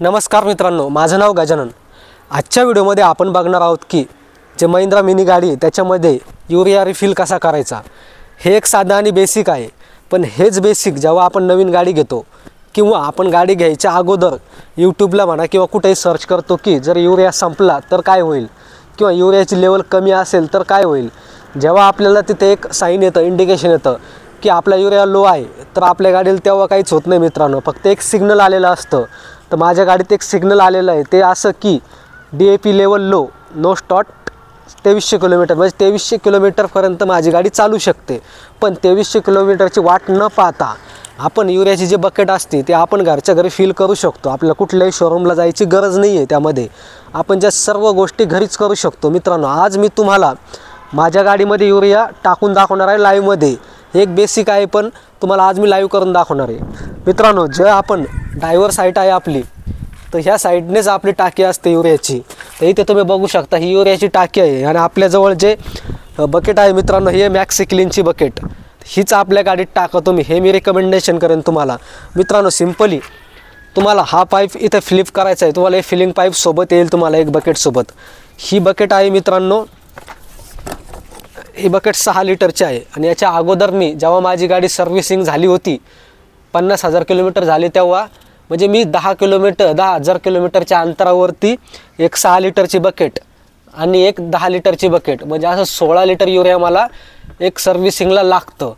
नमस्कार मित्रांनो, माझं नाव गजानन। आजच्या व्हिडिओमध्ये आपण बघणार आहोत की जे महिंद्रा मिनी गाडी आहे त्याच्यामध्ये युरिया रिफिल कसा करायचा। हे एक साधा आणि बेसिक आहे, पण हेच बेसिक जेव्हा आपण नवीन गाडी घेतो किंवा आपण गाडी घ्यायच्या अगोदर यूट्यूबला म्हणा किंवा कुठेही सर्च करतो की जर युरिया संपला तर काय होईल किंवा युरियाची लेवल कमी असेल तर काय होईल। जेव्हा आपल्याला तिथे एक साइन येतं, इंडिकेशन येतं की आपला युरिया लो आहे, तर आपल्या गाडीला तेव्हा काहीच होत नाही मित्रांनो, फक्त एक सिग्नल आलेलं असतं। तर माझ्या गाडीत एक सिग्नल आलेलं आहे, ते असं की DAP लेवल लो, नो स्टॉट 2300 किलोमीटर, म्हणजे 2300 किलोमीटरपर्यंत माझी गाडी चालू शकते। पण 2300 किलोमीटरची वाट न पाहता आपण युरियाची जे बकेट असते ते आपण घरच्या घरी फिल करू शकतो। आपल्याला कुठल्याही शोरूमला जायची गरज नाही आहे, त्यामध्ये आपण ज्या सर्व गोष्टी घरीच करू शकतो। मित्रांनो, आज मी तुम्हाला माझ्या गाडीमध्ये युरिया टाकून दाखवणार आहे लाईव्हमध्ये। एक बेसिक आहे, पण तुम्हाला आज मी लाईव्ह करून दाखवणार आहे। मित्रांनो, जे आपण ड्रायव्हर साईट आहे आपली, तर ह्या साईडनेच आपली टाकी असते युरियाची। तर इथे तुम्ही बघू शकता ही युरियाची टाकी आहे आणि आपल्याजवळ जे बकेट आहे मित्रांनो, हे मॅक्सी क्लीनची बकेट, हीच आपल्या गाडीत टाका तुम्ही, हे मी रिकमेंडेशन करेन तुम्हाला। मित्रांनो, सिम्पली तुम्हाला हा पाईप इथे फ्लिप करायचा आहे, तुम्हाला हे फिलिंग पाईप सोबत येईल, तुम्हाला एक बकेट सोबत। ही बकेट आहे मित्रांनो, ही बकेट 6 लिटरची आहे आणि याच्या अगोदर मी जेव्हा माझी गाडी सर्व्हिसिंग झाली होती, 50,000 किलोमीटर झाले, तेव्हा म्हणजे मी 10,000 किलोमीटरच्या अंतरावरती एक 6 लिटरची बकेट आणि एक 10 लिटरची बकेट, म्हणजे असं 16 लिटर युरिया मला एक सर्व्हिसिंगला लागतं।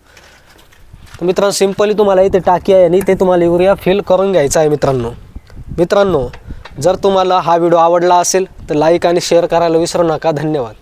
तर मित्रांनो, सिम्पली तुम्हाला इथे टाकी आहे आणि ते तुम्हाला युरिया फिल करून घ्यायचा आहे। मित्रांनो, जर तुम्हाला हा व्हिडिओ आवडला असेल तर लाईक आणि शेअर करायला विसरू नका। धन्यवाद।